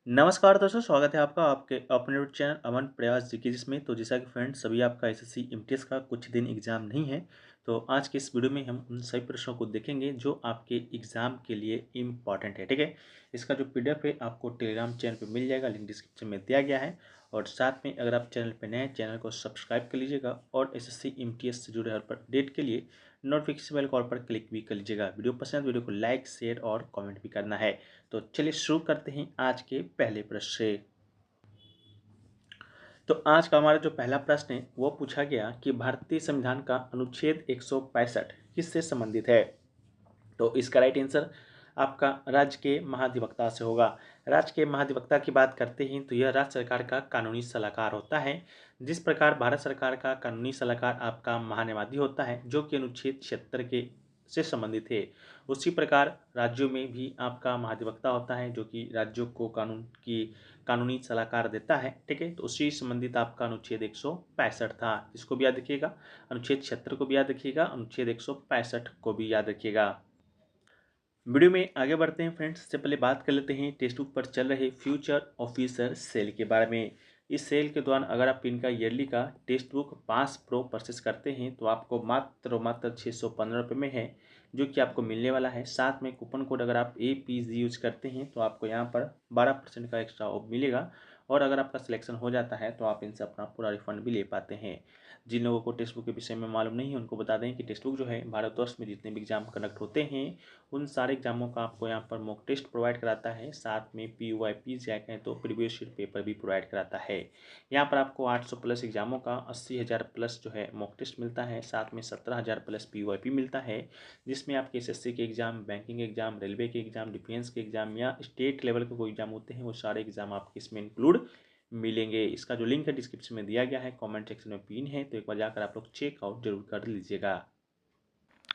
नमस्कार दोस्तों, स्वागत है आपका आपके अपने यूट्यूब चैनल अमन प्रयास जीके जिसमें। तो जैसा कि फ्रेंड्स सभी आपका एसएससी एमटीएस का कुछ दिन एग्जाम नहीं है, तो आज के इस वीडियो में हम उन सभी प्रश्नों को देखेंगे जो आपके एग्जाम के लिए इम्पॉर्टेंट है। ठीक है, इसका जो पीडीएफ है आपको टेलीग्राम चैनल पे मिल जाएगा, लिंक डिस्क्रिप्शन में दिया गया है। और साथ में अगर आप चैनल पर नए हैं, चैनल को सब्सक्राइब कर लीजिएगा और एसएससी एमटीएस से जुड़े हर अपडेट के लिए नोटिफिकेशन बेल कॉल पर क्लिक भी कर लीजिएगा। वीडियो पसंद है तो वीडियो को लाइक शेयर और कमेंट भी करना है। तो चलिए शुरू करते हैं आज के पहले प्रश्न से। तो आज का हमारा जो पहला प्रश्न है वो पूछा गया कि भारतीय संविधान का अनुच्छेद 165 किससे संबंधित है। तो इसका राइट आंसर आपका राज्य के महाधिवक्ता से होगा। राज्य के महाधिवक्ता की बात करते हैं तो यह राज्य सरकार का कानूनी सलाहकार होता है। जिस प्रकार भारत सरकार का कानूनी सलाहकार आपका महान्यायवादी होता है जो कि अनुच्छेद 76 के से संबंधित है, उसी प्रकार राज्यों में भी आपका महाधिवक्ता होता है जो कि राज्यों को कानूनी सलाहकार देता है। ठीक है, तो उसी संबंधित आपका अनुच्छेद 165 था। इसको भी याद रखिएगा, अनुच्छेद 76 को भी याद रखिएगा, अनुच्छेद 165 को भी याद रखिएगा। वीडियो में आगे बढ़ते हैं फ्रेंड्स, इससे पहले बात कर लेते हैं टेक्स्ट बुक पर चल रहे फ्यूचर ऑफिसर सेल के बारे में। इस सेल के दौरान अगर आप इनका ईयरली का text book pass pro purchase करते हैं तो आपको मात्र 615 रुपये में है जो कि आपको मिलने वाला है। साथ में कूपन कोड अगर आप APG यूज करते हैं तो आपको यहाँ पर 12% का एक्स्ट्रा ऑफ मिलेगा। और अगर आपका सिलेक्शन हो जाता है तो आप इनसे अपना पूरा रिफंड भी ले पाते हैं। जिन लोगों को टेक्स्ट बुक के विषय में मालूम नहीं है उनको बता दें कि टेक्स्ट बुक जो है भारतवर्ष में जितने भी एग्जाम कंडक्ट होते हैं उन सारे एग्जामों का आपको यहाँ पर मॉक टेस्ट प्रोवाइड कराता है। साथ में PYP जैक है तो प्रीवियस ईयर पेपर भी प्रोवाइड कराता है। यहाँ पर आपको 800 प्लस एग्जामों का 80,000 प्लस जो है मॉक टेस्ट मिलता है। साथ में 17,000 प्लस PYP मिलता है, जिसमें आपके SSC के एग्जाम, बैंकिंग एग्जाम, रेलवे के एग्जाम, डिफेंस के एग्जाम या स्टेट लेवल के कोई एग्जाम होते हैं वो सारे एग्जाम आपके इसमें इंक्लूड मिलेंगे। इसका जो लिंक है डिस्क्रिप्शन में दिया गया है, कमेंट सेक्शन में पिन है, तो एक बार जाकर आप लोग चेकआउट जरूर कर लीजिएगा।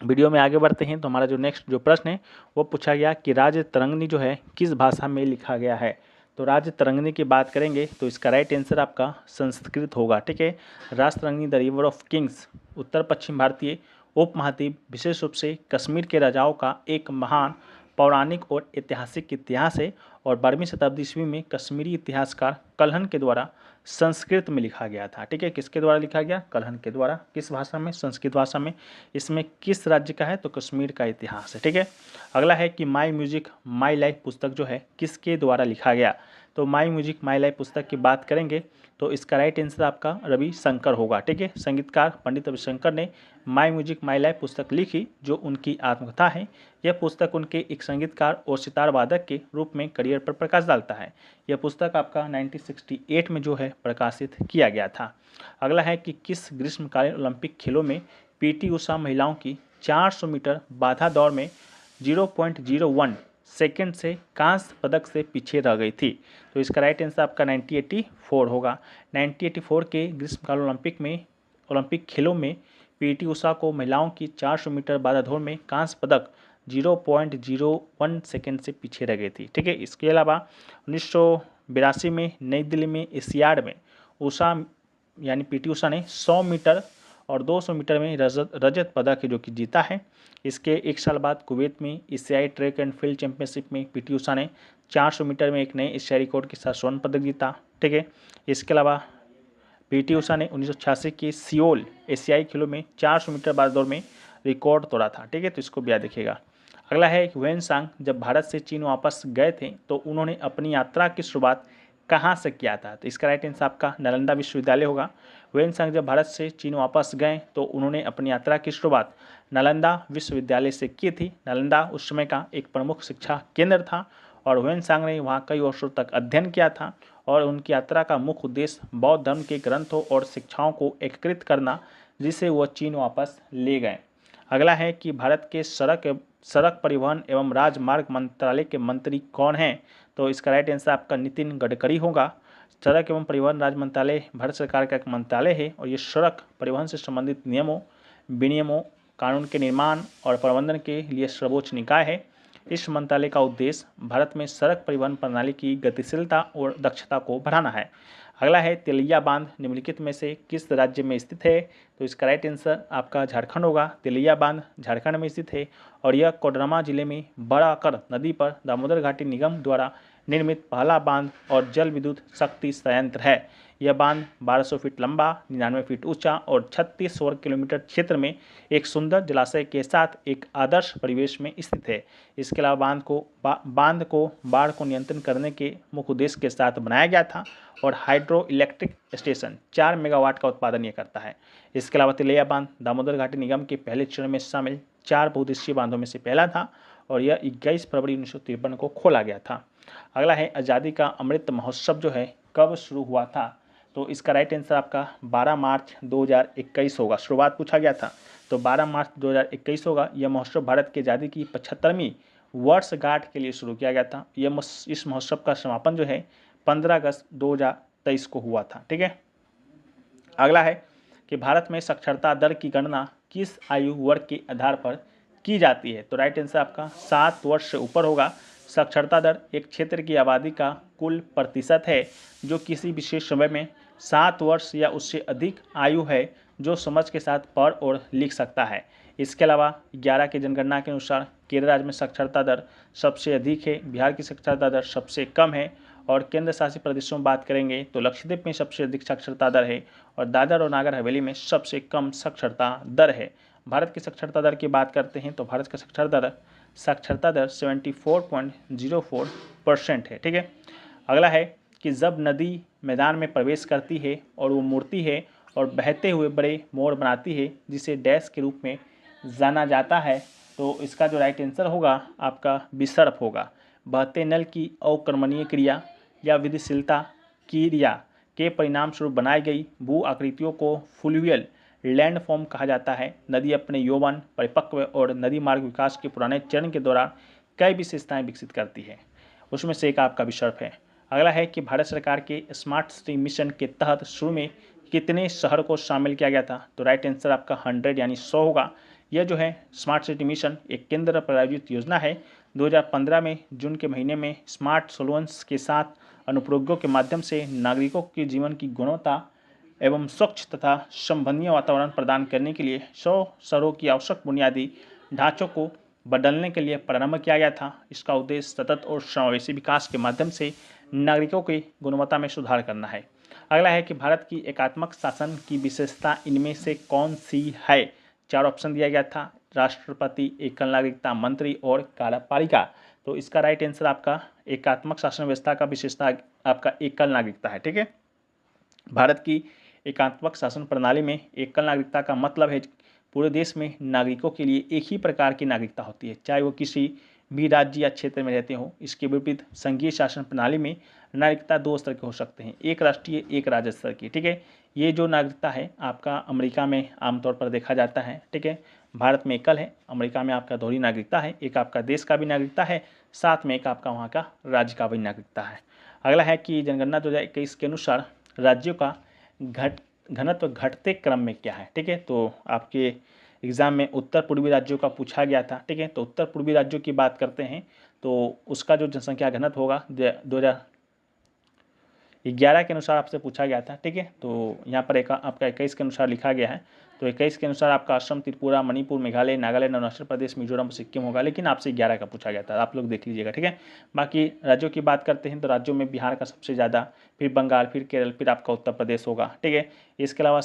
वीडियो में आगे बढ़ते हैं तो हमारा जो नेक्स्ट जो प्रश्न है वो पूछा गया कि राज तरंगिणी जो है किस भाषा में लिखा गया है। तो राज तरंगिणी की बात करेंगे तो इसका राइट आंसर आपका संस्कृत होगा। ठीक है, Rajatarangini the river of kings उत्तर पश्चिम भारतीय उपमहाद्वीप विशेष रूप से कश्मीर के राजाओं का एक महान पौराणिक और ऐतिहासिक इतिहास है और 12वीं शताब्दी ईस्वी में कश्मीरी इतिहासकार कल्हण के द्वारा संस्कृत में लिखा गया था। ठीक है, किसके द्वारा लिखा गया? कल्हण के द्वारा। किस भाषा में? संस्कृत भाषा में। इसमें किस राज्य का है? तो कश्मीर का इतिहास है। ठीक है, अगला है कि माई म्यूजिक माई लाइफ पुस्तक जो है किसके द्वारा लिखा गया। तो माई म्यूजिक माई लाइफ पुस्तक की बात करेंगे तो इसका राइट आंसर आपका रविशंकर होगा। ठीक है, संगीतकार पंडित रविशंकर ने माई म्यूजिक माई लाइफ पुस्तक लिखी जो उनकी आत्मकथा है। यह पुस्तक उनके एक संगीतकार और सितार वादक के रूप में करियर पर प्रकाश डालता है। यह पुस्तक आपका 1968 में जो है प्रकाशित किया गया था। अगला है कि किस ग्रीष्मकालीन ओलंपिक खेलों में PT उषा महिलाओं की 400 मीटर बाधा दौड़ में 0.01 सेकेंड से कांस्य पदक से पीछे रह गई थी। तो इसका राइट आंसर आपका 1984 होगा। 1984 के ग्रीष्मकालीन ओलंपिक खेलों में PT उषा को महिलाओं की 400 मीटर बाधा दौड़ में कांस्य पदक 0.01 सेकेंड से पीछे रह गई थी। ठीक है, इसके अलावा 1982 में नई दिल्ली में एशियाड में उषा यानी PT उषा ने 100 मीटर और 200 मीटर में रजत पदक है जो कि जीता है। इसके एक साल बाद कुवैत में एशियाई ट्रैक एंड फील्ड चैंपियनशिप में PT उषा ने 400 मीटर में एक नए एशियाई रिकॉर्ड के साथ स्वर्ण पदक जीता। ठीक है, इसके अलावा PT उषा ने 1986 के सियोल एशियाई खेलों में 400 मीटर बाधा दौड़ में रिकॉर्ड तोड़ा था। ठीक है, तो इसको भी याद रखिएगा। अगला है ह्वेनसांग जब भारत से चीन वापस गए थे तो उन्होंने अपनी यात्रा की शुरुआत कहाँ से किया था। तो इसका राइट आंसर आपका नालंदा विश्वविद्यालय होगा। ह्वेनसांग जब भारत से चीन वापस गए तो उन्होंने अपनी यात्रा की शुरुआत नालंदा विश्वविद्यालय से की थी। नालंदा उस समय का एक प्रमुख शिक्षा केंद्र था और ह्वेनसांग ने वहाँ कई वर्षों तक अध्ययन किया था और उनकी यात्रा का मुख्य उद्देश्य बौद्ध धर्म के ग्रंथों और शिक्षाओं को एकीकृत करना, जिसे वह चीन वापस ले गए। अगला है कि भारत के सड़क परिवहन एवं राजमार्ग मंत्रालय के मंत्री कौन हैं। तो इसका राइट आंसर आपका नितिन गडकरी होगा। सड़क एवं परिवहन राज्य मंत्रालय भारत सरकार का एक मंत्रालय है और ये सड़क परिवहन से संबंधित नियमों, विनियमों, कानून के निर्माण और प्रबंधन के लिए सर्वोच्च निकाय है। इस मंत्रालय का उद्देश्य भारत में सड़क परिवहन प्रणाली की गतिशीलता और दक्षता को बढ़ाना है। अगला है तिलैया बांध निम्नलिखित में से किस राज्य में स्थित है। तो इसका राइट आंसर आपका झारखंड होगा। तिलैया बांध झारखंड में स्थित है और यह कोडरमा जिले में बड़ाकर नदी पर दामोदर घाटी निगम द्वारा निर्मित पहला बांध और जल विद्युत शक्ति संयंत्र है। यह बांध 1200 फीट लंबा, 99 फीट ऊंचा और 36 वर्ग किलोमीटर क्षेत्र में एक सुंदर जलाशय के साथ एक आदर्श परिवेश में स्थित है। इसके अलावा बांध को बाढ़ को नियंत्रण करने के मुख्य उद्देश्य के साथ बनाया गया था और हाइड्रो इलेक्ट्रिक स्टेशन 4 मेगावाट का उत्पादन यह करता है। इसके अलावा तिलैया बांध दामोदर घाटी निगम के पहले चरण में शामिल 4 बहुउद्देशीय बांधों में से पहला था और यह 21 फरवरी 1953 को खोला गया था। अगला है आज़ादी का अमृत महोत्सव जो है कब शुरू हुआ था, तो इसका राइट आंसर आपका 12 मार्च 2021 होगा। शुरुआत पूछा गया था तो 12 मार्च 2021 होगा। यह महोत्सव भारत की आज़ादी की 75वीं वर्षगांठ के लिए शुरू किया गया था। इस महोत्सव का समापन जो है 15 अगस्त 2023 को हुआ था। ठीक है, अगला है कि भारत में साक्षरता दर की गणना किस आयु वर्ग के आधार पर की जाती है, तो राइट आंसर आपका 7 वर्ष से ऊपर होगा। साक्षरता दर एक क्षेत्र की आबादी का कुल प्रतिशत है जो किसी विशेष समय में 7 वर्ष या उससे अधिक आयु है जो समझ के साथ पढ़ और लिख सकता है। इसके अलावा 11 की जनगणना के अनुसार केरल राज्य में साक्षरता दर सबसे अधिक है, बिहार की साक्षरता दर सबसे कम है और केंद्र शासित प्रदेशों में बात करेंगे तो लक्षद्वीप में सबसे अधिक साक्षरता दर है और दादर और नागर हवेली में सबसे कम साक्षरता दर है। भारत की साक्षरता दर की बात करते हैं तो भारत की साक्षरता दर 74.04% है। ठीक है, अगला है कि जब नदी मैदान में प्रवेश करती है और वो मुड़ती है और बहते हुए बड़े मोड़ बनाती है जिसे डैश के रूप में जाना जाता है, तो इसका जो राइट आंसर होगा आपका विसर्प होगा। बहते नल की अकर्मणीय क्रिया या विधिशीलता क्रिया के परिणाम स्वरूप बनाई गई भू आकृतियों को फ्लूवियल लैंडफॉर्म कहा जाता है। नदी अपने यौवन, परिपक्व और नदी मार्ग विकास के पुराने चरण के दौरान कई विशेषताएं विकसित करती है, उसमें से एक आपका विसर्प है। अगला है कि भारत सरकार के स्मार्ट सिटी मिशन के तहत शुरू में कितने शहर को शामिल किया गया था, तो राइट आंसर आपका 100 यानी 100 होगा। यह जो है स्मार्ट सिटी मिशन एक केंद्र प्रायोजित योजना है। 2015 में जून के महीने में स्मार्ट सोल्यूशंस के साथ अनुप्रयोगों के माध्यम से नागरिकों के जीवन की गुणवत्ता एवं स्वच्छ तथा संभवनीय वातावरण प्रदान करने के लिए 100 शहरों की आवश्यक बुनियादी ढांचों को बदलने के लिए प्रारंभ किया गया था। इसका उद्देश्य सतत और समावेशी विकास के माध्यम से नागरिकों की गुणवत्ता में सुधार करना है। अगला है कि भारत की एकात्मक शासन की विशेषता इनमें से कौन सी है, 4 ऑप्शन दिया गया था, राष्ट्रपति, एकल नागरिकता, मंत्री और कार्यपालिका। तो इसका राइट आंसर आपका एकात्मक शासन व्यवस्था का विशेषता आपका एकल नागरिकता है। ठीक है, भारत की एकात्मक शासन प्रणाली में एकल नागरिकता का मतलब है पूरे देश में नागरिकों के लिए एक ही प्रकार की नागरिकता होती है, चाहे वो किसी भी राज्य या क्षेत्र में रहते हों। इसके विपरीत संघीय शासन प्रणाली में नागरिकता 2 स्तर के हो सकते हैं, एक राष्ट्रीय, एक राज्य स्तर की। ठीक है, ये जो नागरिकता है आपका अमेरिका में आमतौर पर देखा जाता है। ठीक है, भारत में एकल है, अमेरिका में आपका दोहरी नागरिकता है, एक आपका देश का भी नागरिकता है, साथ में एक आपका वहाँ का राज्य का भी नागरिकता है। अगला है कि जनगणना 2021 के अनुसार राज्यों का घनत्व घटते क्रम में क्या है। ठीक है, तो आपके एग्जाम में उत्तर पूर्वी राज्यों का पूछा गया था। ठीक है, तो उत्तर पूर्वी राज्यों की बात करते हैं तो उसका जो जनसंख्या घनत्व होगा 2011 के अनुसार आपसे पूछा गया था। ठीक है, तो यहाँ पर एक आपका 21 के अनुसार लिखा गया है, तो 21 के अनुसार आपका असम, त्रिपुरा, मणिपुर, मेघालय, नागालैंड, अरुणाचल प्रदेश, मिजोरम, सिक्किम होगा, लेकिन आपसे 11 का पूछा गया था, आप लोग देख लीजिएगा। ठीक है, बाकी राज्यों की बात करते हैं तो राज्यों में बिहार का सबसे ज़्यादा, फिर बंगाल, फिर केरल, फिर आपका उत्तर प्रदेश होगा। ठीक है, इसके अलावा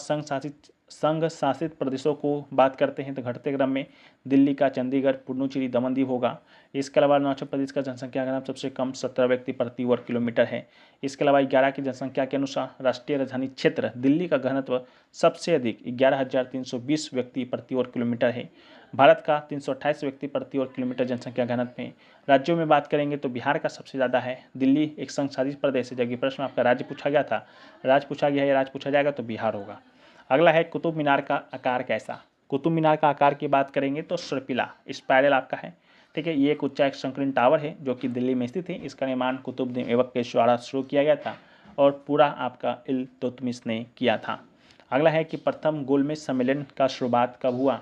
संघ शासित प्रदेशों को बात करते हैं तो घटते क्रम में दिल्ली का चंडीगढ़, पुडुचेरी, दमन दीव होगा। इसके अलावा अरुणाचल प्रदेश का जनसंख्या घनत्व सबसे कम 17 व्यक्ति प्रति वर्ग किलोमीटर है। इसके अलावा 11 की जनसंख्या के अनुसार राष्ट्रीय राजधानी क्षेत्र दिल्ली का घनत्व सबसे अधिक 11,320 व्यक्ति प्रति वर्ग किलोमीटर है। भारत का 328 व्यक्ति प्रति वर्ग किलोमीटर जनसंख्या घनत्व है। राज्यों में बात करेंगे तो बिहार का सबसे ज़्यादा है, दिल्ली एक संघ शासित प्रदेश है, जबकि प्रश्न आपका राज्य पूछा गया था, राज्य पूछा गया है या राज्य पूछा जाएगा तो बिहार होगा। अगला है कुतुब मीनार का आकार कैसा। कुतुब मीनार का आकार की बात करेंगे तो सर्पिला स्पाइरल आपका है। ठीक है, ये एक उच्चा एक संकीर्ण टावर है जो कि दिल्ली में स्थित है। इसका निर्माण कुतुबुद्दीन ऐबक के द्वारा शुरू किया गया था और पूरा आपका इल्तुतमिश ने किया था। अगला है कि प्रथम गोलमेज सम्मेलन का शुरुआत कब हुआ,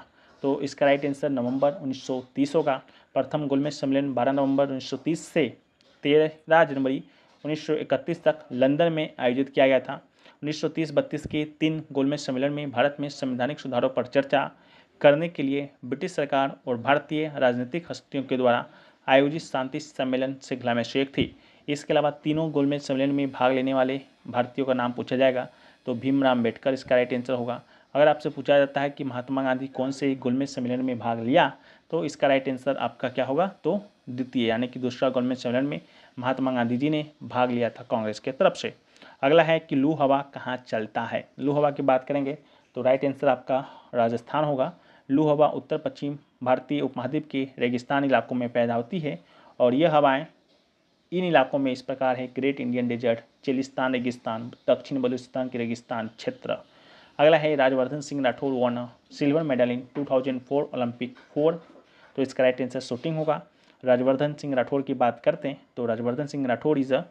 तो इसका राइट आंसर नवंबर 1930 होगा। प्रथम गोलमेज सम्मेलन 12 नवंबर 1930 से 13 जनवरी 1931 तक लंदन में आयोजित किया गया था। 1930-32 के 3 गोलमेज सम्मेलन में भारत में संवैधानिक सुधारों पर चर्चा करने के लिए ब्रिटिश सरकार और भारतीय राजनीतिक हस्तियों के द्वारा आयोजित शांति सम्मेलन श्रृंखला में से एक थी। इसके अलावा तीनों गोलमेज सम्मेलन में भाग लेने वाले भारतीयों का नाम पूछा जाएगा तो भीमराव अम्बेडकर इसका राइट आंसर होगा। अगर आपसे पूछा जाता है कि महात्मा गांधी कौन से गोलमेज सम्मेलन में भाग लिया तो इसका राइट आंसर आपका क्या होगा, तो द्वितीय यानी कि दूसरा गोलमेज सम्मेलन में महात्मा गांधी जी ने भाग लिया था कांग्रेस के तरफ से। अगला है कि लू हवा कहाँ चलता है। लू हवा की बात करेंगे तो राइट आंसर आपका राजस्थान होगा। लू हवा उत्तर पश्चिम भारतीय उपमहाद्वीप के रेगिस्तान इलाकों में पैदा होती है और यह हवाएं इन इलाकों में इस प्रकार है: ग्रेट इंडियन डेजर्ट, चिलिस्तान रेगिस्तान, दक्षिण बलूचिस्तान के रेगिस्तान क्षेत्र। अगला है Rajyavardhan Singh Rathore won silver medal in 2004 Olympic 4, तो इसका राइट आंसर शूटिंग होगा। राजवर्धन सिंह राठौर की बात करते हैं तो Rajvardhan Singh Rathore is a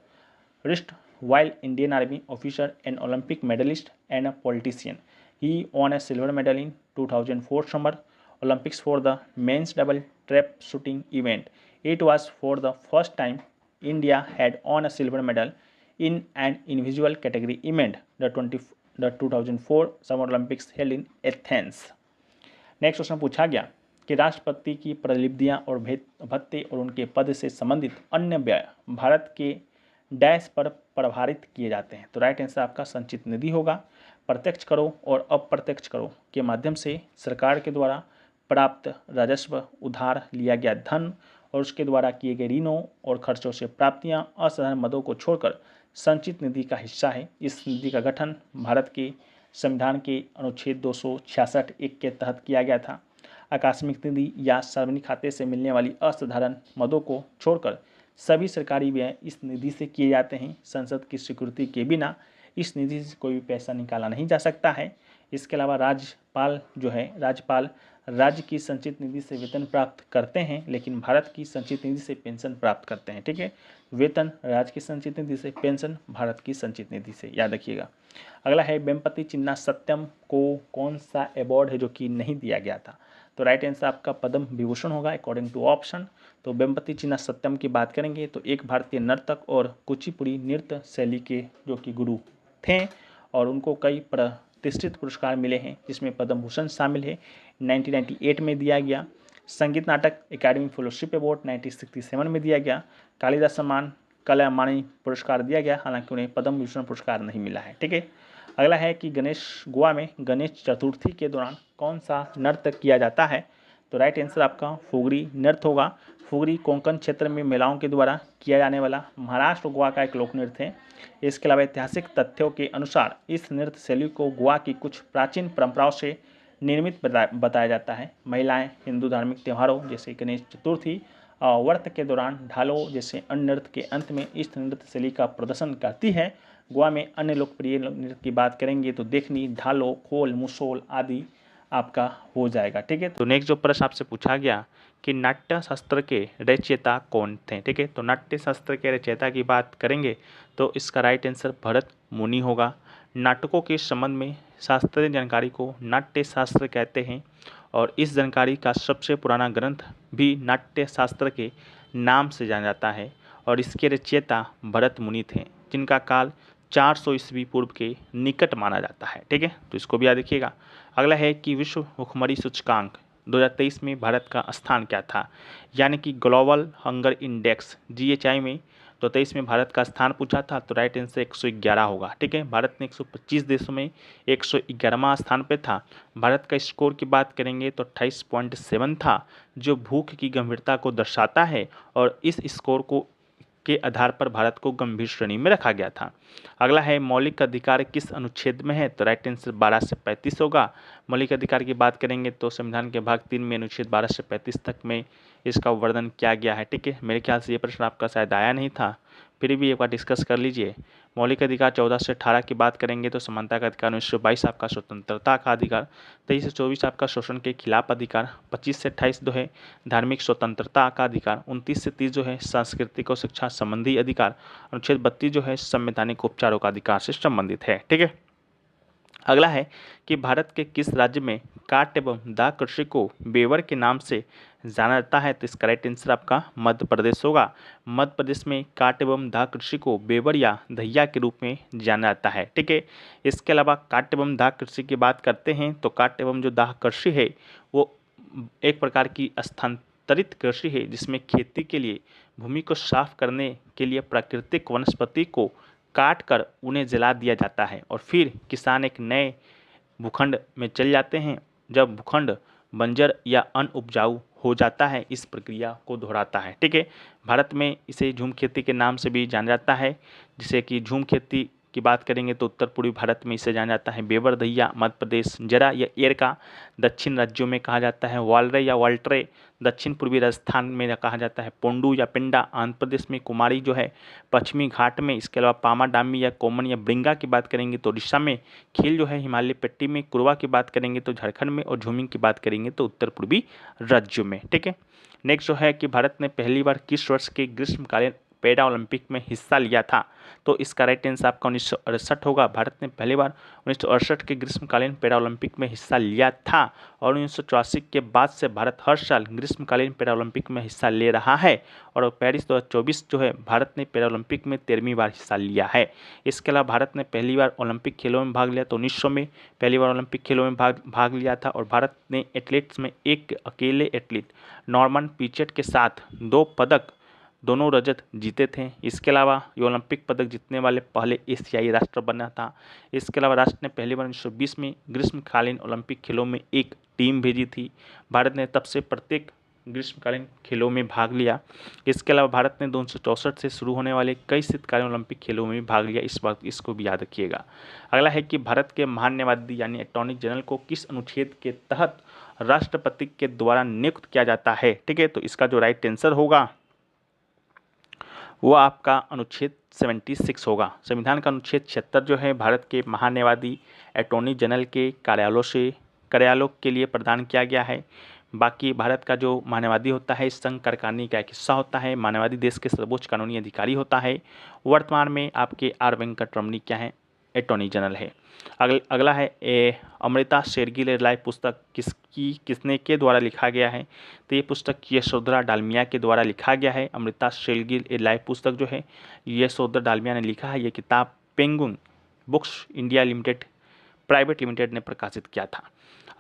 wrist while Indian Army officer, an Olympic medalist and a politician. He won a silver medal in 2004 Summer Olympics for the men's double trap shooting event. It was for the first time India had won a silver medal in an individual category event, the 2004 Summer Olympics held in Athens. Next question पूछा गया कि राष्ट्रपति की प्रतिनिधियां और भत्ते और उनके पद से संबंधित अन्य व्यय भारत के डैश पर प्रभारित किए जाते हैं, तो राइट आंसर आपका संचित निधि होगा। प्रत्यक्ष करों और अप्रत्यक्ष करों के माध्यम से सरकार के द्वारा प्राप्त राजस्व, उधार लिया गया धन और उसके द्वारा किए गए ऋणों और खर्चों से प्राप्तियां असाधारण मदों को छोड़कर संचित निधि का हिस्सा है। इस निधि का गठन भारत के संविधान के अनुच्छेद 266(1) के तहत किया गया था। आकस्मिक निधि या सार्वजनिक खाते से मिलने वाली असाधारण मदों को छोड़कर सभी सरकारी व्यय इस निधि से किए जाते हैं। संसद की स्वीकृति के बिना इस निधि से कोई भी पैसा निकाला नहीं जा सकता है। इसके अलावा राज्यपाल राज्य की संचित निधि से वेतन प्राप्त करते हैं, लेकिन भारत की संचित निधि से पेंशन प्राप्त करते हैं। ठीक है, वेतन राज्य की संचित निधि से, पेंशन भारत की संचित निधि से, याद रखिएगा। अगला है वेम्पति चिन्ना सत्यम को कौन सा अवार्ड है जो कि नहीं दिया गया था, तो राइट आंसर आपका पद्म विभूषण होगा अकॉर्डिंग टू ऑप्शन। तो वेम्पति चिन्ना सत्यम की बात करेंगे तो एक भारतीय नर्तक और कुचिपुड़ी नृत्य शैली के जो कि गुरु थे और उनको कई प्रतिष्ठित पुरस्कार मिले हैं जिसमें पद्म भूषण शामिल है, 1998 में दिया गया। संगीत नाटक एकेडमी फेलोशिप अवार्ड 1967 में दिया गया। कालिदास सम्मान कलामानी पुरस्कार दिया गया, हालांकि उन्हें पद्म विभूषण पुरस्कार नहीं मिला है। ठीक है, अगला है कि गोवा में गणेश चतुर्थी के दौरान कौन सा नृत्य किया जाता है, तो राइट आंसर आपका फुगड़ी नृत्य होगा। फुगड़ी कोंकण क्षेत्र में महिलाओं के द्वारा किया जाने वाला महाराष्ट्र और गोवा का एक लोक नृत्य है। इसके अलावा ऐतिहासिक तथ्यों के अनुसार इस नृत्य शैली को गोवा की कुछ प्राचीन परंपराओं से निर्मित बताया जाता है। महिलाएं हिंदू धार्मिक त्योहारों जैसे गणेश चतुर्थी व्रत के दौरान ढालों जैसे अन्य नृत्य के अंत में इस नृत्य शैली का प्रदर्शन करती है। गोवा में अन्य लोकप्रिय नृत्य की बात करेंगे तो देखनी, ढालो, खोल, मुसोल आदि आपका हो जाएगा। ठीक है, तो नेक्स्ट जो प्रश्न आपसे पूछा गया कि नाट्य शास्त्र के रचयिता कौन थे। ठीक है, तो नाट्य शास्त्र के रचयिता की बात करेंगे तो इसका राइट आंसर भरत मुनि होगा। नाटकों के संबंध में शास्त्रीय जानकारी को नाट्य शास्त्र कहते हैं और इस जानकारी का सबसे पुराना ग्रंथ भी नाट्य शास्त्र के नाम से जाना जाता है और इसके रचयिता भरत मुनि थे जिनका काल 400 ईस्वी पूर्व के निकट माना जाता है। ठीक है, तो इसको भी याद रखिएगा। अगला है कि विश्व भुखमरी सूचकांक 2023 में भारत का स्थान क्या था, यानी कि ग्लोबल हंगर इंडेक्स GHI में 2023 में भारत का स्थान पूछा था, तो राइट आंसर 111 होगा। ठीक है, भारत ने 125 देशों में 111वां स्थान पे था। भारत का स्कोर की बात करेंगे तो 28.7 था, जो भूख की गंभीरता को दर्शाता है और इस स्कोर को के आधार पर भारत को गंभीर श्रेणी में रखा गया था। अगला है मौलिक अधिकार किस अनुच्छेद में है, तो राइट आंसर 12 से 35 होगा। मौलिक अधिकार की बात करेंगे तो संविधान के भाग 3 में अनुच्छेद 12 से 35 तक में इसका वर्णन किया गया है। ठीक है, मेरे ख्याल से ये प्रश्न आपका शायद आया नहीं था, फिर भी एक बार डिस्कस कर लीजिए। मौलिक अधिकार 14 से 18 की बात करेंगे तो समानता का अधिकार, 1922 आपका स्वतंत्रता का अधिकार, 23 से 24 आपका शोषण के खिलाफ अधिकार, 25 से 28 जो है धार्मिक स्वतंत्रता का अधिकार, 29 से 30 जो है सांस्कृतिक और शिक्षा संबंधी अधिकार, अनुच्छेद 32 जो है संवैधानिक उपचारों का अधिकार से संबंधित है। ठीक है, अगला है कि भारत के किस राज्य में काठ एवं दाह कृषि को बेवर के नाम से जाना जाता है, तो इसका राइट आंसर आपका मध्य प्रदेश होगा। मध्य प्रदेश में काठ एवं दाह कृषि को बेवर या दहिया के रूप में जाना जाता है। ठीक है, इसके अलावा काठ एवं दाह कृषि की बात करते हैं तो काठ एवं जो दाह कृषि है वो एक प्रकार की स्थानांतरित कृषि है जिसमें खेती के लिए भूमि को साफ करने के लिए प्राकृतिक वनस्पति को काट कर उन्हें जला दिया जाता है और फिर किसान एक नए भूखंड में चल जाते हैं। जब भूखंड बंजर या अनउपजाऊ हो जाता है, इस प्रक्रिया को दोहराता है। ठीक है, भारत में इसे झूम खेती के नाम से भी जाना जाता है। जिसे कि झूम खेती की बात करेंगे तो उत्तर पूर्वी भारत में इसे जाना जाता है बेवर दहिया मध्य प्रदेश, जरा या एरका दक्षिण राज्यों में कहा जाता है, वालरे या वाल्ट्रे दक्षिण पूर्वी राजस्थान में कहा जाता है, पोंडू या पिंडा आंध्र प्रदेश में, कुमारी जो है पश्चिमी घाट में, इसके अलावा पामा डामी या कोमन या ब्रिंगा की बात करेंगे तो उड़ीसा में, खील जो है हिमालय पट्टी में, कुरवा की बात करेंगे तो झारखंड में और झूमिंग की बात करेंगे तो उत्तर पूर्वी राज्यों में। ठीक है, नेक्स्ट जो है कि भारत ने पहली बार किस वर्ष के ग्रीष्मकालीन पैरा ओलंपिक में हिस्सा लिया था? तो इसका राइट आंसर आपका 1968 होगा। भारत ने पहली बार 1968 के ग्रीष्मकालीन पैरा ओलंपिक में हिस्सा लिया था और 1984 के बाद से भारत हर साल ग्रीष्मकालीन पैरा ओलंपिक में हिस्सा ले रहा है और पेरिस 2024 जो है भारत ने पैरा ओलंपिक में 13वीं बार हिस्सा लिया है। इसके अलावा भारत ने पहली बार ओलंपिक खेलों में भाग लिया तो 1900 में पहली बार ओलंपिक खेलों में भाग लिया था और भारत ने एथलीट्स में एक अकेले एथलीट नॉर्मन पीचेट के साथ 2 पदक दोनों रजत जीते थे। इसके अलावा ये ओलंपिक पदक जीतने वाले पहले एशियाई राष्ट्र बना था। इसके अलावा राष्ट्र ने पहली बार 1920 में ग्रीष्मकालीन ओलंपिक खेलों में एक टीम भेजी थी। भारत ने तब से प्रत्येक ग्रीष्मकालीन खेलों में भाग लिया। इसके अलावा भारत ने 1964 से शुरू होने वाले कई शीतकालीन ओलंपिक खेलों में भी भाग लिया। इस बात इसको भी याद रखिएगा। अगला है कि भारत के महान न्यायवादी यानी अटॉर्नी जनरल को किस अनुच्छेद के तहत राष्ट्रपति के द्वारा नियुक्त किया जाता है? ठीक है, तो इसका जो राइट आंसर होगा वो आपका अनुच्छेद 76 होगा। संविधान का अनुच्छेद 76 जो है भारत के महान न्यायवादी अटॉर्नी जनरल के कार्यालयों के लिए प्रदान किया गया है। बाकी भारत का जो महान्यायवादी होता है संघ कार्यकारिणी का एक हिस्सा होता है। महान्यायवादी देश के सर्वोच्च कानूनी अधिकारी होता है। वर्तमान में आपके आर वेंकट रमनी क्या है? अटॉर्नी जनरल है। अगला है अमृता शेरगिल एलाइ पुस्तक किसने के द्वारा लिखा गया है? तो ये पुस्तक यशोधरा डालमिया के द्वारा लिखा गया है। अमृता शेरगिल एलाइ पुस्तक जो है यशोधरा डालमिया ने लिखा है। ये किताब penguin books India limited private limited ने प्रकाशित किया था।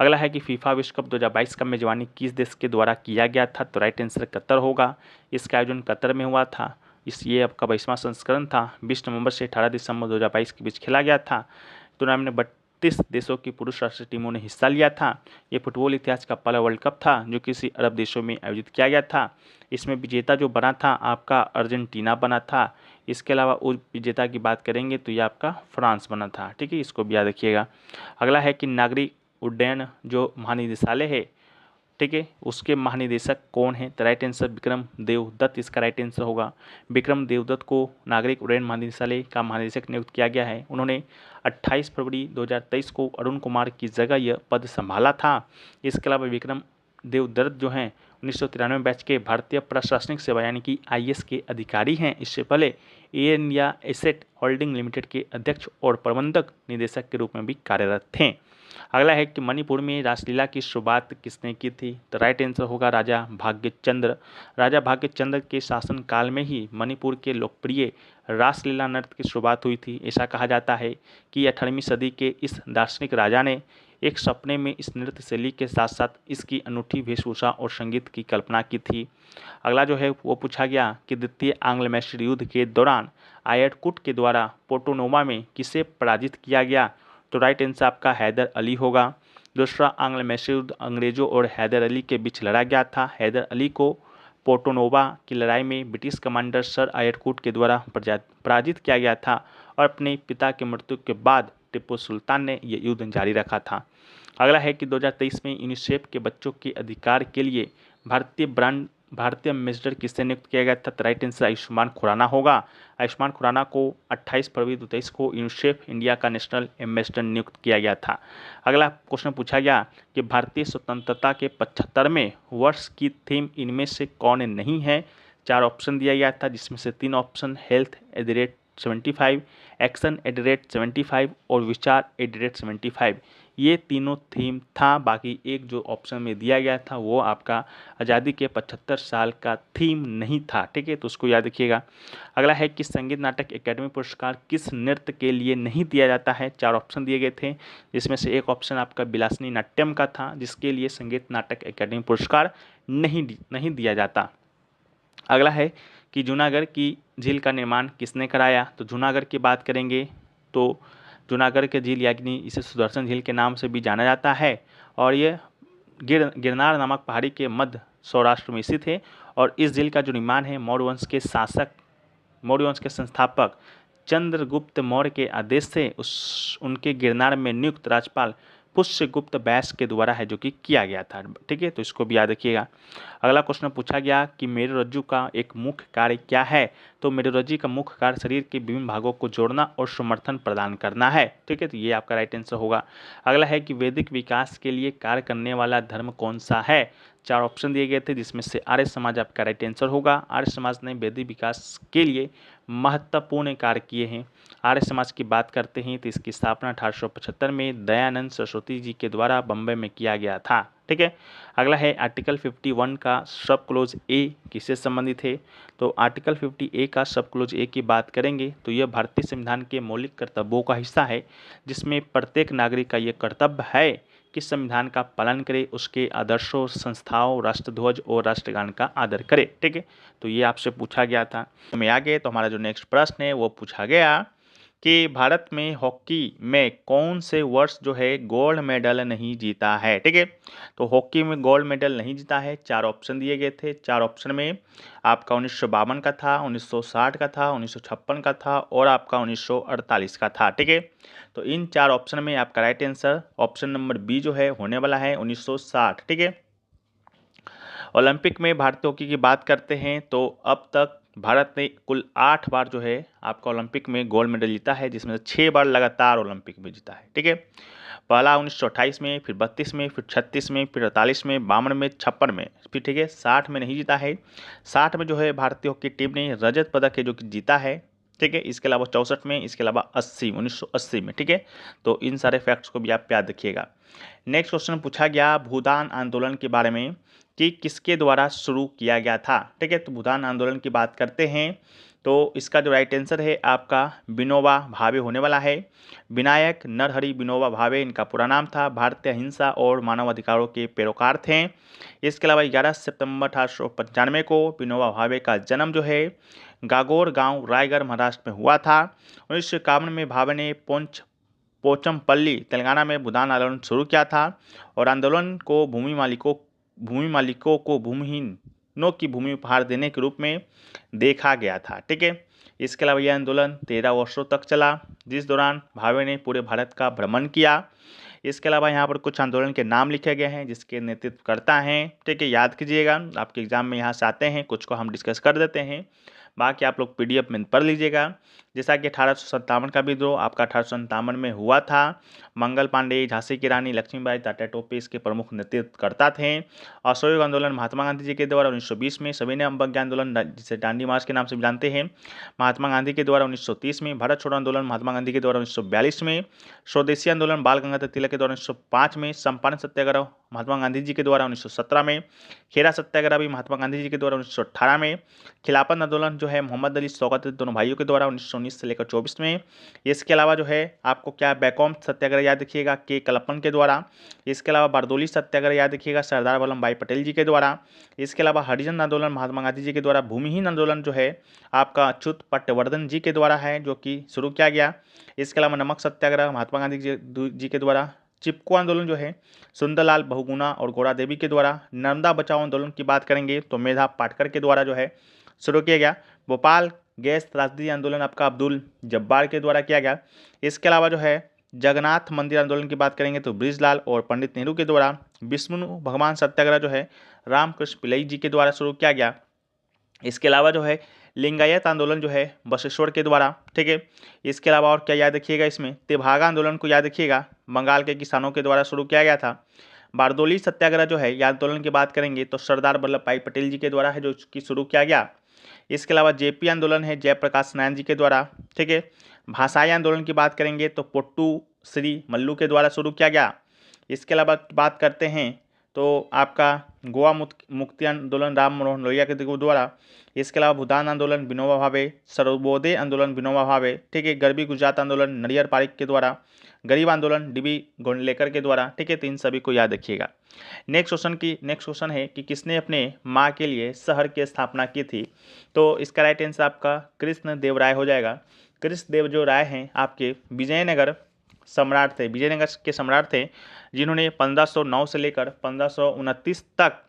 अगला है कि फीफा विश्व कप 2022 का मेजबानी किस देश के द्वारा किया गया था? तो राइट आंसर कतर होगा। इसका आयोजन कतर में हुआ था। ये आपका 22वां संस्करण था। 20 नवंबर से 18 दिसंबर 2022 के बीच खेला गया था। टूर्नामेंट में 32 देशों की पुरुष राष्ट्रीय टीमों ने हिस्सा लिया था। ये फुटबॉल इतिहास का पहला वर्ल्ड कप था जो किसी अरब देशों में आयोजित किया गया था। इसमें विजेता जो बना था आपका अर्जेंटीना बना था। इसके अलावा उस विजेता की बात करेंगे तो ये आपका फ्रांस बना था। ठीक है, इसको भी याद रखिएगा। अगला है कि नागरिक उड्डयन जो महानिदेशालय है, ठीक है, उसके महानिदेशक कौन है? तो राइट आंसर विक्रम देवदत्त इसका राइट आंसर होगा। विक्रम देवदत्त को नागरिक उड्डयन महानिदेशालय का महानिदेशक नियुक्त किया गया है। उन्होंने 28 फरवरी 2023 को अरुण कुमार की जगह यह पद संभाला था। इसके अलावा विक्रम देवदत्त जो हैं 1993 बैच के भारतीय प्रशासनिक सेवा यानी कि IAS के अधिकारी हैं। इससे पहले air India asset holding limited के अध्यक्ष और प्रबंधक निदेशक के रूप में भी कार्यरत थे। अगला है कि मणिपुर में रासलीला की शुरुआत किसने की थी? तो राइट आंसर होगा राजा भाग्यचंद्र। राजा भाग्यचंद्र के शासनकाल में ही मणिपुर के लोकप्रिय रासलीला नृत्य की शुरुआत हुई थी। ऐसा कहा जाता है कि 18वीं सदी के इस दार्शनिक राजा ने एक सपने में इस नृत्य शैली के साथ साथ इसकी अनूठी वेशभूषा और संगीत की कल्पना की थी। अगला जो है वो पूछा गया कि द्वितीय आंग्ल मैसूर युद्ध के दौरान आयरकुट के द्वारा पोर्टोनोवा में किसे पराजित किया गया? तो राइट आंसर आपका हैदर अली होगा। दूसरा आंग्ल मैसूर युद्ध अंग्रेजों और हैदर अली के बीच लड़ा गया था। हैदर अली को पोर्टोनोवा की लड़ाई में ब्रिटिश कमांडर सर आयरकुट के द्वारा पराजित किया गया था और अपने पिता की मृत्यु के बाद टिप्पू सुल्तान ने यह युद्ध जारी रखा था। अगला है कि 2023 में यूनिसेफ के बच्चों के अधिकार के लिए भारतीय एम्बेसडर किससे नियुक्त किया गया था? तो राइट आंसर आयुष्मान खुराना होगा। आयुष्मान खुराना को 28 फरवरी 2023 को यूनिसेफ इंडिया का नेशनल एम्बेसडर नियुक्त किया गया था। अगला क्वेश्चन पूछा गया कि भारतीय स्वतंत्रता के 75वें वर्ष की थीम इनमें से कौन नहीं है? 4 ऑप्शन दिया गया था जिसमें से 3 ऑप्शन हेल्थ @75, एक्शन @75 और विचार @75 ये तीनों थीम था। बाकी एक जो ऑप्शन में दिया गया था वो आपका आज़ादी के 75 साल का थीम नहीं था। ठीक है, तो उसको याद रखिएगा। अगला है कि संगीत नाटक अकेडमी पुरस्कार किस नृत्य के लिए नहीं दिया जाता है? 4 ऑप्शन दिए गए थे जिसमें से एक ऑप्शन आपका बिलासनी नाट्यम का था जिसके लिए संगीत नाटक अकेडमी पुरस्कार नहीं दिया जाता। अगला है कि जूनागढ़ की झील का निर्माण किसने कराया। तो जूनागढ़ की बात करेंगे तो जूनागढ़ के झील यानी इसे सुदर्शन झील के नाम से भी जाना जाता है और ये गिरनार नामक पहाड़ी के मध्य सौराष्ट्र में स्थित है। और इस झील का जो निर्माण है मौर्य वंश के संस्थापक चंद्रगुप्त मौर्य के आदेश से उनके गिरनार में नियुक्त राज्यपाल पुष्यगुप्त बैस के द्वारा है जो कि किया गया था। ठीक है, तो इसको भी याद रखिएगा। अगला क्वेश्चन पूछा गया कि मेरुरज्जु का एक मुख्य कार्य क्या है। तो मेरुरज्जु का मुख्य कार्य शरीर के विभिन्न भागों को जोड़ना और समर्थन प्रदान करना है। ठीक है, तो ये आपका राइट आंसर होगा। अगला है कि वैदिक विकास के लिए कार्य करने वाला धर्म कौन सा है। 4 ऑप्शन दिए गए थे जिसमें से आर्य समाज आपका राइट आंसर होगा। आर्य समाज ने वैदिक विकास के लिए महत्वपूर्ण कार्य किए हैं। आर्य समाज की बात करते हैं तो इसकी स्थापना 1875 में दयानंद सरस्वती जी के द्वारा बम्बई में किया गया था। ठीक है, अगला है आर्टिकल 51 का सब क्लोज ए किससे संबंधित है। तो आर्टिकल 50 ए का सब क्लोज ए की बात करेंगे तो यह भारतीय संविधान के मौलिक कर्तव्यों का हिस्सा है जिसमें प्रत्येक नागरिक का यह कर्तव्य है कि संविधान का पालन करे, उसके आदर्शों, संस्थाओं, राष्ट्रध्वज और राष्ट्रगान का आदर करे। ठीक है, तो ये आपसे पूछा गया था। में आगे तो हमारा जो नेक्स्ट प्रश्न है वो पूछा गया कि भारत में हॉकी में कौन से वर्ष जो है गोल्ड मेडल नहीं जीता है। ठीक है, तो हॉकी में गोल्ड मेडल नहीं जीता है। 4 ऑप्शन दिए गए थे। 4 ऑप्शन में आपका 1952 का था, 1960 का था, 1956 का था और आपका 1948 का था। ठीक है, तो इन 4 ऑप्शन में आपका right answer option number B जो है होने वाला है 1960। ठीक है, ओलंपिक में भारतीय हॉकी की बात करते हैं तो अब तक भारत ने कुल 8 बार जो है आपका ओलंपिक में गोल्ड मेडल जीता है जिसमें से 6 बार लगातार ओलंपिक में जीता है। ठीक है, पहला 1928 में, फिर 32 में, फिर 36 में, फिर 48 में, 52 में, 56 में, फिर ठीक है 60 में नहीं जीता है। 60 में जो है भारतीय हॉकी टीम ने रजत पदक है जो कि जीता है। ठीक है, इसके अलावा 64 में, इसके अलावा 1980 में। ठीक है, तो इन सारे फैक्ट्स को भी आप याद रखिएगा। नेक्स्ट क्वेश्चन पूछा गया भूदान आंदोलन के बारे में कि किसके द्वारा शुरू किया गया था। ठीक है, तो भूदान आंदोलन की बात करते हैं तो इसका जो राइट आंसर है आपका विनोबा भावे होने वाला है। विनायक नरहरि विनोबा भावे इनका पूरा नाम था। भारतीय अहिंसा और मानव अधिकारों के पैरोकार थे। इसके अलावा 11 सितंबर 1895 को विनोबा भावे का जन्म जो है गागोर गांव रायगढ़ महाराष्ट्र में हुआ था। 1951 में भावे ने पोचमपल्ली तेलंगाना में भूदान आंदोलन शुरू किया था और आंदोलन को भूमि मालिकों को भूमिहीनों की भूमि उपहार देने के रूप में देखा गया था। ठीक है, इसके अलावा यह आंदोलन 13 वर्षों तक चला जिस दौरान भावे ने पूरे भारत का भ्रमण किया। इसके अलावा यहाँ पर कुछ आंदोलन के नाम लिखे गए हैं जिसके नेतृत्व करता हैं। ठीक है, याद कीजिएगा, आपके एग्जाम में यहाँ से आते हैं, कुछ को हम डिस्कस कर देते हैं, बाकी आप लोग PDF में पढ़ लीजिएगा। जैसा कि 1857 का विद्रोह आपका 1857 में हुआ था। मंगल पांडे, झांसी की रानी लक्ष्मीबाई, टाटा टोपे इसके प्रमुख नेतृत्वकर्ता थे। असहयोग आंदोलन महात्मा गांधी जी के द्वारा 1920 में, सविनय अवज्ञा आंदोलन जिसे दांडी मार्च के नाम से जानते हैं महात्मा गांधी के द्वारा 1930 में, भारत छोड़ो आंदोलन महात्मा गांधी के द्वारा 1942 में, स्वदेशी आंदोलन बाल गंगाधर तिलक के द्वारा 1905 में, चंपारण सत्याग्रह महात्मा गांधी जी के द्वारा 1917 में, खेरा सत्याग्रह भी महात्मा गांधी जी के द्वारा 1918 में, खिलाफत आंदोलन जो है मोहम्मद अली शौकत दोनों भाइयों के द्वारा 1919 से लेकर 24 में। इसके अलावा जो है आपको क्या बैकॉम सत्याग्रह याद रखिएगा के कलपन के द्वारा। इसके अलावा बारदोली सत्याग्रह याद रखिएगा सरदार वल्लभ भाई पटेल जी के द्वारा। इसके अलावा हरिजन आंदोलन महात्मा गांधी जी के द्वारा। भूमिहीन आंदोलन जो है आपका अच्युत पटवर्धन जी के द्वारा है जो कि शुरू किया गया। इसके अलावा नमक सत्याग्रह महात्मा गांधी जी के द्वारा। चिपको आंदोलन जो है सुंदरलाल बहुगुणा और गौरा देवी के द्वारा। नर्मदा बचाओ आंदोलन की बात करेंगे तो मेधा पाटकर के द्वारा जो है शुरू किया गया। भोपाल गैस त्रासदी आंदोलन आपका अब्दुल जब्बार के द्वारा किया गया। इसके अलावा जो है जगन्नाथ मंदिर आंदोलन की बात करेंगे तो ब्रिजलाल और पंडित नेहरू के द्वारा। विष्णु भगवान सत्याग्रह जो है रामकृष्ण पिल्लई जी के द्वारा शुरू किया गया। इसके अलावा जो है लिंगायत आंदोलन जो है बसवेश्वर के द्वारा। ठीक है, इसके अलावा और क्या याद रखिएगा इसमें तेभागा आंदोलन को याद रखिएगा बंगाल के किसानों के द्वारा शुरू किया गया था। बारदोली सत्याग्रह जो है यह आंदोलन की बात करेंगे तो सरदार वल्लभ भाई पटेल जी के द्वारा है जो कि शुरू किया गया। इसके अलावा जेपी आंदोलन है जयप्रकाश नारायण जी के द्वारा। ठीक है, भाषाई आंदोलन की बात करेंगे तो पोट्टू श्री मल्लू के द्वारा शुरू किया गया। इसके अलावा बात करते हैं तो आपका गोवा मुक्ति आंदोलन राम मनोहर लोहिया के द्वारा, इसके अलावा भूदान आंदोलन विनोबा भावे, सर्वोदय आंदोलन विनोबा भावे, ठीक है, गरबी गुजरात आंदोलन नरियर पारिक के द्वारा, गरीब आंदोलन डीबी गोंडलेकर के द्वारा, ठीक है। तो इन सभी को याद रखिएगा। नेक्स्ट क्वेश्चन है कि किसने अपने माँ के लिए शहर की स्थापना की थी। तो इसका राइट आंसर आपका कृष्ण देव राय हो जाएगा। कृष्ण देव जो राय हैं आपके विजयनगर सम्राट थे, विजयनगर के सम्राट थे, जिन्होंने 1509 से लेकर 1529 तक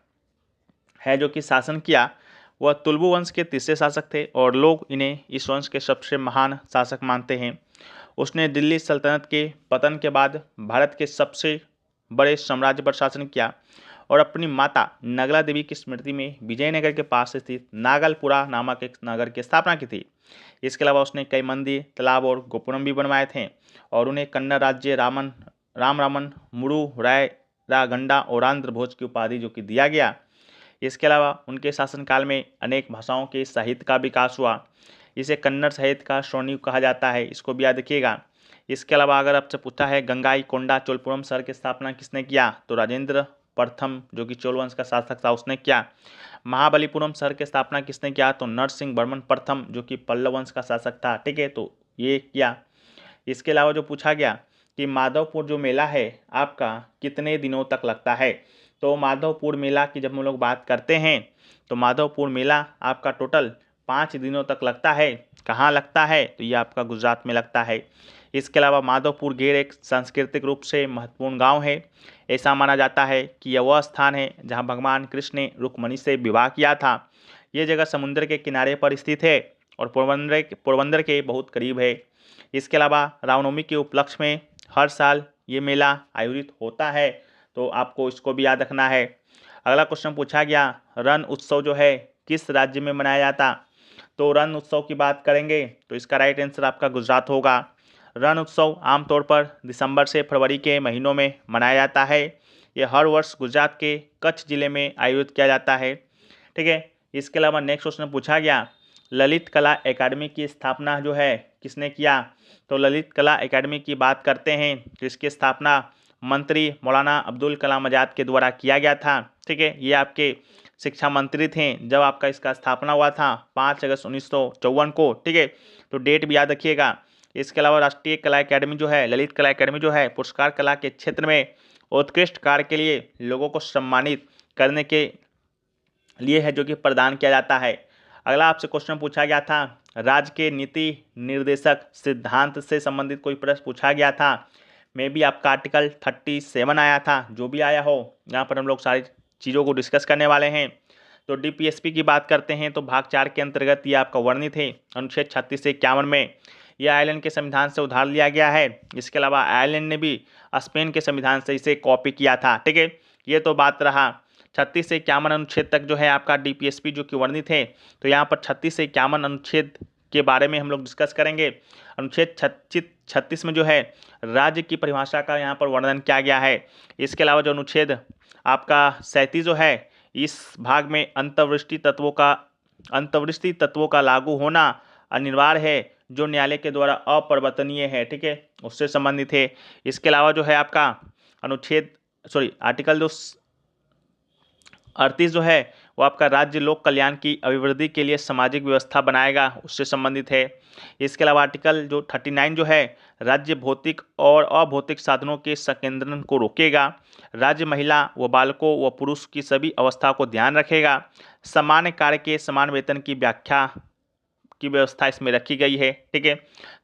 है जो कि शासन किया। वह तुलबु वंश के तीसरे शासक थे और लोग इन्हें इस वंश के सबसे महान शासक मानते हैं। उसने दिल्ली सल्तनत के पतन के बाद भारत के सबसे बड़े साम्राज्य पर शासन किया और अपनी माता नगला देवी की स्मृति में विजयनगर के पास स्थित नागलपुरा नामक एक नगर की स्थापना की थी। इसके अलावा उसने कई मंदिर, तालाब और गोपुरम भी बनवाए थे और उन्हें कन्नड़ राज्य रामन मुरु राय गंडा और आंध्र भोज की उपाधि जो कि दिया गया। इसके अलावा उनके शासनकाल में अनेक भाषाओं के साहित्य का विकास हुआ। इसे कन्नड़ साहित्य का स्वर्णयुग कहा जाता है, इसको भी याद रखिएगा। इसके अलावा अगर आपसे पूछा है गंगाई कोंडा चोलपुरम शहर की स्थापना किसने किया, तो राजेंद्र प्रथम जो कि चोल वंश का शासक था उसने किया। महाबलीपुरम शहर की स्थापना किसने किया, तो नरसिंह वर्मन प्रथम जो कि पल्लव वंश का शासक था, ठीक है, तो ये किया। इसके अलावा जो पूछा गया कि माधवपुर जो मेला है आपका कितने दिनों तक लगता है, तो माधवपुर मेला की जब हम लोग बात करते हैं तो माधवपुर मेला आपका टोटल 5 दिनों तक लगता है। कहाँ लगता है, तो ये आपका गुजरात में लगता है। इसके अलावा माधवपुर गेर एक सांस्कृतिक रूप से महत्वपूर्ण गांव है। ऐसा माना जाता है कि यह वह स्थान है जहां भगवान कृष्ण ने रुक्मणी से विवाह किया था। ये जगह समुद्र के किनारे पर स्थित है और पोरबंदर के बहुत करीब है। इसके अलावा रामनवमी के उपलक्ष्य में हर साल ये मेला आयोजित होता है, तो आपको इसको भी याद रखना है। अगला क्वेश्चन पूछा गया रण उत्सव जो है किस राज्य में मनाया जाता, तो रण उत्सव की बात करेंगे तो इसका राइट आंसर आपका गुजरात होगा। रण उत्सव आमतौर पर दिसंबर से फरवरी के महीनों में मनाया जाता है। यह हर वर्ष गुजरात के कच्छ जिले में आयोजित किया जाता है, ठीक है। इसके अलावा नेक्स्ट क्वेश्चन पूछा गया ललित कला एकेडमी की स्थापना जो है किसने किया, तो ललित कला एकेडमी की बात करते हैं तो इसकी स्थापना मंत्री मौलाना अब्दुल कलाम आज़ाद के द्वारा किया गया था, ठीक है। ये आपके शिक्षा मंत्री थे जब आपका इसका स्थापना हुआ था 5 अगस्त 1954 को, ठीक है, तो डेट भी याद रखिएगा। इसके अलावा राष्ट्रीय कला एकेडमी जो है, ललित कला एकेडमी जो है पुरस्कार कला के क्षेत्र में उत्कृष्ट कार्य के लिए लोगों को सम्मानित करने के लिए है जो कि प्रदान किया जाता है। अगला आपसे क्वेश्चन पूछा गया था राज्य के नीति निर्देशक सिद्धांत से संबंधित कोई प्रश्न पूछा गया था। में भी आपका आर्टिकल 37 आया था, जो भी आया हो यहाँ पर हम लोग सारी चीज़ों को डिस्कस करने वाले हैं। तो डीपीएसपी की बात करते हैं तो भाग 4 के अंतर्गत ये आपका वर्णित है अनुच्छेद 36 से 51 में। यह आयरलैंड के संविधान से उधार लिया गया है। इसके अलावा आयरलैंड ने भी स्पेन के संविधान से इसे कॉपी किया था, ठीक है। ये तो बात रहा 36 से 51 अनुच्छेद तक जो है आपका डीपीएसपी जो कि वर्णित है। तो यहाँ पर 36 से 51 अनुच्छेद के बारे में हम लोग डिस्कस करेंगे। अनुच्छेद 36 में जो है राज्य की परिभाषा का यहाँ पर वर्णन किया गया है। इसके अलावा जो अनुच्छेद आपका 37 जो है इस भाग में अंतर्वृष्टि तत्वों का लागू होना अनिवार्य है जो न्यायालय के द्वारा अपरिवर्तनीय है, ठीक है, उससे संबंधित है। इसके अलावा जो है आपका आर्टिकल जो 38 जो है वो आपका राज्य लोक कल्याण की अभिवृद्धि के लिए सामाजिक व्यवस्था बनाएगा, उससे संबंधित है। इसके अलावा आर्टिकल जो 39 जो है राज्य भौतिक और अभौतिक साधनों के संकेंद्रण को रोकेगा। राज्य महिला व बालकों व पुरुष की सभी अवस्था को ध्यान रखेगा। सामान्य कार्य के समान वेतन की व्याख्या की व्यवस्था इसमें रखी गई है, ठीक है,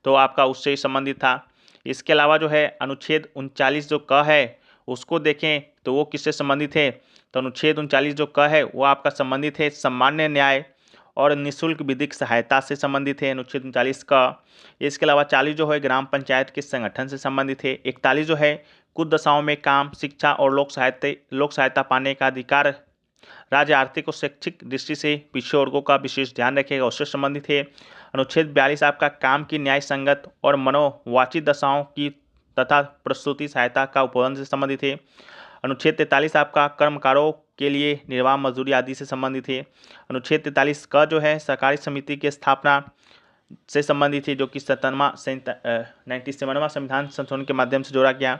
तो आपका उससे संबंधित था। इसके अलावा जो है अनुच्छेद 39 जो क है उसको देखें तो वो किससे संबंधित है, तो अनुच्छेद 39 जो क है वो आपका संबंधित है सामान्य न्याय और निःशुल्क विधिक सहायता से संबंधित है अनुच्छेद 39 का। इसके अलावा 40 जो है ग्राम पंचायत के संगठन से संबंधित है। 41 जो है कुछ दशाओं में काम, शिक्षा और लोक सहायता पाने का अधिकार राज्य आर्थिक और शैक्षिक दृष्टि से पिछड़े वर्गों का विशेष ध्यान रखेगा, उससे संबंधित है। अनुच्छेद 42 आपका काम की न्याय संगत और मनोवाचिक दशाओं की तथा प्रस्तुति सहायता का उपबंध से संबंधित है। अनुच्छेद 43 आपका कर्मकारों के लिए निर्वाह मजदूरी आदि से संबंधित है। अनुच्छेद 43 का जो है सहकारी समिति की स्थापना से संबंधित है, जो कि 97वां संविधान संशोधन के माध्यम से जोड़ा गया।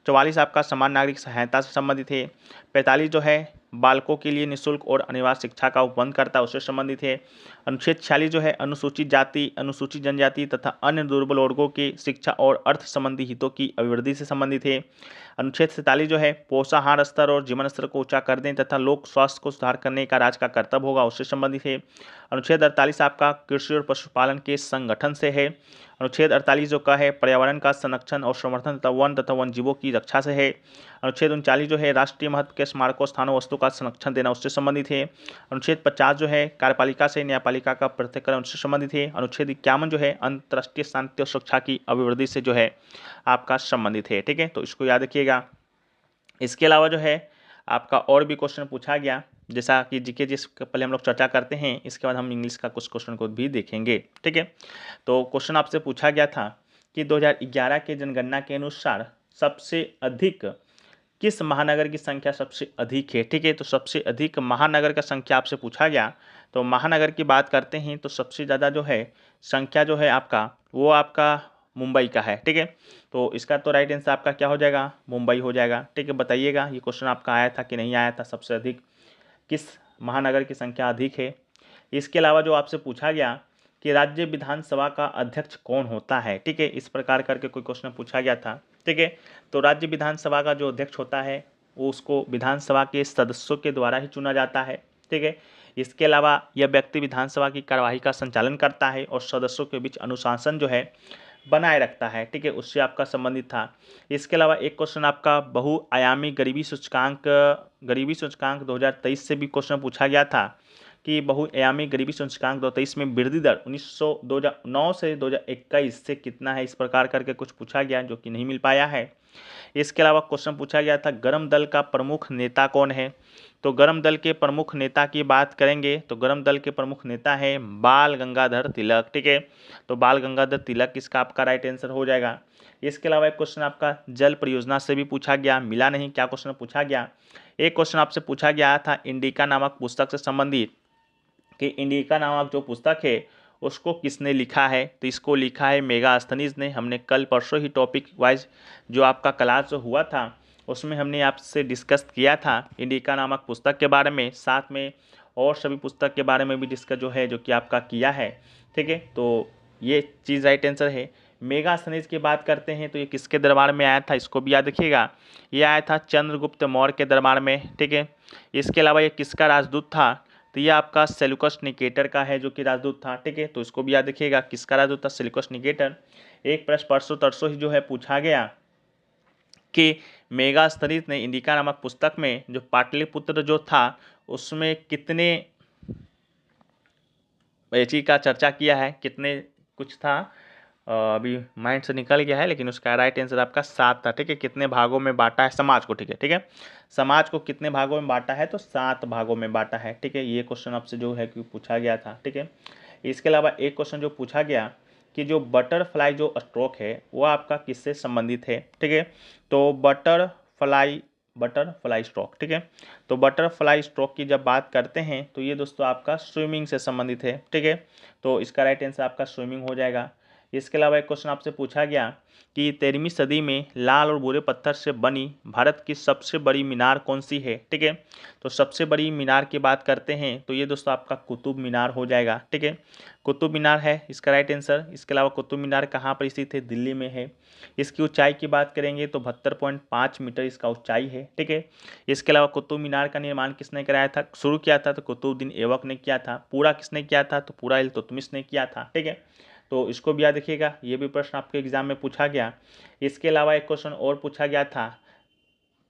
44 आपका समान नागरिक सहायता से संबंधित है। 45 जो है बालकों के लिए निःशुल्क और अनिवार्य शिक्षा का उपबंध करता है, उससे संबंधित है। अनुच्छेद 46 जो है अनुसूचित जाति, अनुसूचित जनजाति तथा अन्य दुर्बल वर्गों की शिक्षा और अर्थ संबंधी हितों की अभिवृद्धि से संबंधित है। अनुच्छेद 47 जो है पोषाहार स्तर और जीवन स्तर को ऊंचा कर दें तथा लोक स्वास्थ्य को सुधार करने का राज्य का कर्तव्य होगा, उससे संबंधित है। अनुच्छेद 48 आपका कृषि और पशुपालन के संगठन से है। अनुच्छेद 48 जो का है पर्यावरण का संरक्षण और संवर्धन तथा वन जीवों की रक्षा से है। अनुच्छेद 39 जो है राष्ट्रीय महत्व के स्मारकों स्थानों वस्तु का संरक्षण देना, उससे संबंधित है। अनुच्छेद 50 जो है कार्यपालिका से न्यायपालिका का पृथक्करण, उससे संबंधित है। अनुच्छेद 51 जो है अंतर्राष्ट्रीय शांति और सुरक्षा की अभिवृद्धि से जो है आपका संबंधित है। ठीक है, तो इसको याद रखिएगा। इसके अलावा जो है आपका और भी क्वेश्चन पूछा गया, जैसा कि जीके जिस पहले हम लोग चर्चा करते हैं, इसके बाद हम इंग्लिश का कुछ क्वेश्चन को भी देखेंगे। ठीक है, तो क्वेश्चन आपसे पूछा गया था कि 2011 के जनगणना के अनुसार सबसे अधिक किस महानगर की संख्या सबसे अधिक है। ठीक है, तो सबसे अधिक महानगर का संख्या आपसे पूछा गया, तो महानगर की बात करते हैं तो सबसे ज़्यादा जो है संख्या जो है आपका वो आपका मुंबई का है। ठीक है, तो इसका तो राइट आंसर आपका क्या हो जाएगा, मुंबई हो जाएगा। ठीक है, बताइएगा ये क्वेश्चन आपका आया था कि नहीं आया था, सबसे अधिक किस महानगर की संख्या अधिक है। इसके अलावा जो आपसे पूछा गया कि राज्य विधानसभा का अध्यक्ष कौन होता है। ठीक है, इस प्रकार करके कोई क्वेश्चन पूछा गया था। ठीक है, तो राज्य विधानसभा का जो अध्यक्ष होता है वो उसको विधानसभा के सदस्यों के द्वारा ही चुना जाता है। ठीक है, इसके अलावा यह व्यक्ति विधानसभा की कार्यवाही का संचालन करता है और सदस्यों के बीच अनुशासन जो है बनाए रखता है। ठीक है, उससे आपका संबंधित था। इसके अलावा एक क्वेश्चन आपका बहुआयामी गरीबी सूचकांक 2023 से भी क्वेश्चन पूछा गया था कि बहुआयामी गरीबी सूचकांक 2023 में वृद्धि दर 2009 से 2021 से कितना है, इस प्रकार करके कुछ पूछा गया जो कि नहीं मिल पाया है। इसके अलावा क्वेश्चन पूछा गया था गर्म दल का प्रमुख नेता कौन है। तो गर्म दल के प्रमुख नेता की बात करेंगे तो गर्म दल के प्रमुख नेता है बाल गंगाधर तिलक। ठीक है, तो बाल गंगाधर तिलक इसका आपका राइट आंसर हो जाएगा। इसके अलावा एक क्वेश्चन आपका जल परियोजना से भी पूछा गया, मिला नहीं, क्या क्वेश्चन पूछा गया, एक क्वेश्चन आपसे पूछा गया था इंडिका नामक पुस्तक से संबंधित कि इंडिका नामक जो पुस्तक है उसको किसने लिखा है। तो इसको लिखा है मेगास्थनीज ने। हमने कल परसों ही टॉपिक वाइज जो आपका क्लास जो हुआ था उसमें हमने आपसे डिस्कस किया था इंडिका नामक पुस्तक के बारे में, साथ में और सभी पुस्तक के बारे में भी डिस्कस जो है जो कि आपका किया है। ठीक है, तो ये चीज़ राइट आंसर है। मेगास्थनीज की बात करते हैं तो ये किसके दरबार में आया था, इसको भी याद रखिएगा, ये आया था चंद्रगुप्त मौर्य के दरबार में। ठीक है, इसके अलावा ये किसका राजदूत था, तो ये आपका सेल्यूकस निकेटर का है जो कि राजदूत था। ठीक है, तो इसको भी याद रखिएगा किसका राजदूत था, सेल्यूकस निकेटर। एक प्रश्न परसों तरसों ही जो है पूछा गया कि मेगास्थनीज ने इंडिका नामक पुस्तक में जो पाटलिपुत्र जो था उसमें कितने चीज का चर्चा किया है, कितने कुछ था, अभी माइंड से निकल गया है, लेकिन उसका राइट आंसर आपका 7 था। ठीक है, कितने भागों में बांटा है समाज को। ठीक है, ठीक है, समाज को कितने भागों में बांटा है, तो 7 भागों में बांटा है। ठीक है, ये क्वेश्चन आपसे जो है कि पूछा गया था। ठीक है, इसके अलावा एक क्वेश्चन जो पूछा गया कि जो बटरफ्लाई जो स्ट्रोक है वो आपका किससे संबंधित है। ठीक है, तो बटरफ्लाई स्ट्रोक। ठीक है, तो बटरफ्लाई स्ट्रोक की जब बात करते हैं तो ये दोस्तों आपका स्विमिंग से संबंधित है। ठीक है, तो इसका राइट आंसर आपका स्विमिंग हो जाएगा। इसके अलावा एक क्वेश्चन आपसे पूछा गया कि 13वीं सदी में लाल और भूरे पत्थर से बनी भारत की सबसे बड़ी मीनार कौन सी है। ठीक है, तो सबसे बड़ी मीनार की बात करते हैं तो ये दोस्तों आपका कुतुब मीनार हो जाएगा। ठीक है, कुतुब मीनार है इसका राइट आंसर। इसके अलावा कुतुब मीनार कहाँ पर स्थित है, दिल्ली में है। इसकी ऊंचाई की बात करेंगे तो 72.5 मीटर इसका ऊंचाई है। ठीक है, इसके अलावा कुतुब मीनार का निर्माण किसने कराया था, शुरू किया था तो कुतुबुद्दीन ऐबक ने किया था। पूरा किसने किया था, तो पूरा इल्तुतमिश ने किया था। ठीक है, तो इसको भी याद रखिएगा, ये भी प्रश्न आपके एग्जाम में पूछा गया। इसके अलावा एक क्वेश्चन और पूछा गया था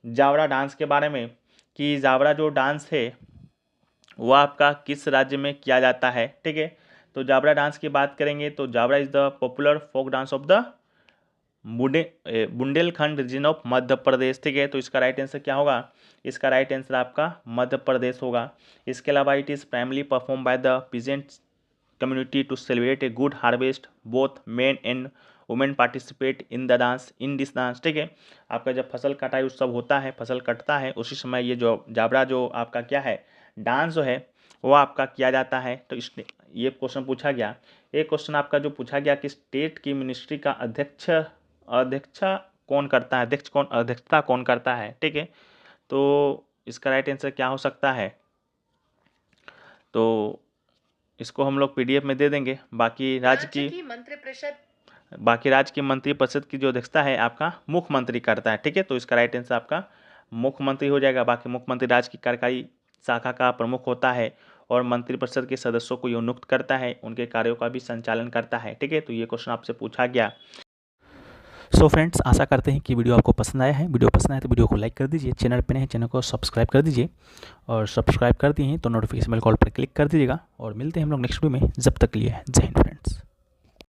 जावरा डांस के बारे में कि जावरा जो डांस है वो आपका किस राज्य में किया जाता है। ठीक है, तो जावरा डांस की बात करेंगे तो Jawara is the popular folk dance of the Bundelkhand region of Madhya Pradesh. ठीक है, तो इसका राइट आंसर क्या होगा, इसका राइट आंसर आपका मध्य प्रदेश होगा। इसके अलावा it is primarily perform by the peasant community to celebrate a good harvest, both men and women participate in the dance in this dance. ठीक है, आपका जब फसल कटाई उत्सव होता है, फसल कटता है, उसी समय ये जो जावरा जो आपका क्या है डांस जो है वो आपका किया जाता है। तो ये क्वेश्चन पूछा गया। एक क्वेश्चन आपका जो पूछा गया कि स्टेट की मिनिस्ट्री का अध्यक्षता कौन करता है, ठीक है। तो इसका राइट आंसर क्या हो सकता है, तो इसको हम लोग PDF में दे देंगे। बाकी राज्य की मंत्रिपरिषद की जो अध्यक्षता है आपका मुख्यमंत्री करता है, ठीक है। तो इसका राइट आंसर आपका मुख्यमंत्री हो जाएगा। बाकी मुख्यमंत्री राज्य की कार्यकारी शाखा का प्रमुख होता है और मंत्रिपरिषद के सदस्यों को नियुक्त करता है, उनके कार्यों का भी संचालन करता है, ठीक है। तो ये क्वेश्चन आपसे पूछा गया। सो फ्रेंड्स, आशा करते हैं कि वीडियो आपको पसंद आया है। वीडियो पसंद आया तो वीडियो को लाइक कर दीजिए, चैनल पे नए हैं चैनल को सब्सक्राइब कर दीजिए, और सब्सक्राइब कर दिए हैं तो नोटिफिकेशन बेल कॉल पर क्लिक कर दीजिएगा। और मिलते हैं हम लोग नेक्स्ट वीडियो में, जब तक के लिए जय हिंद फ्रेंड्स।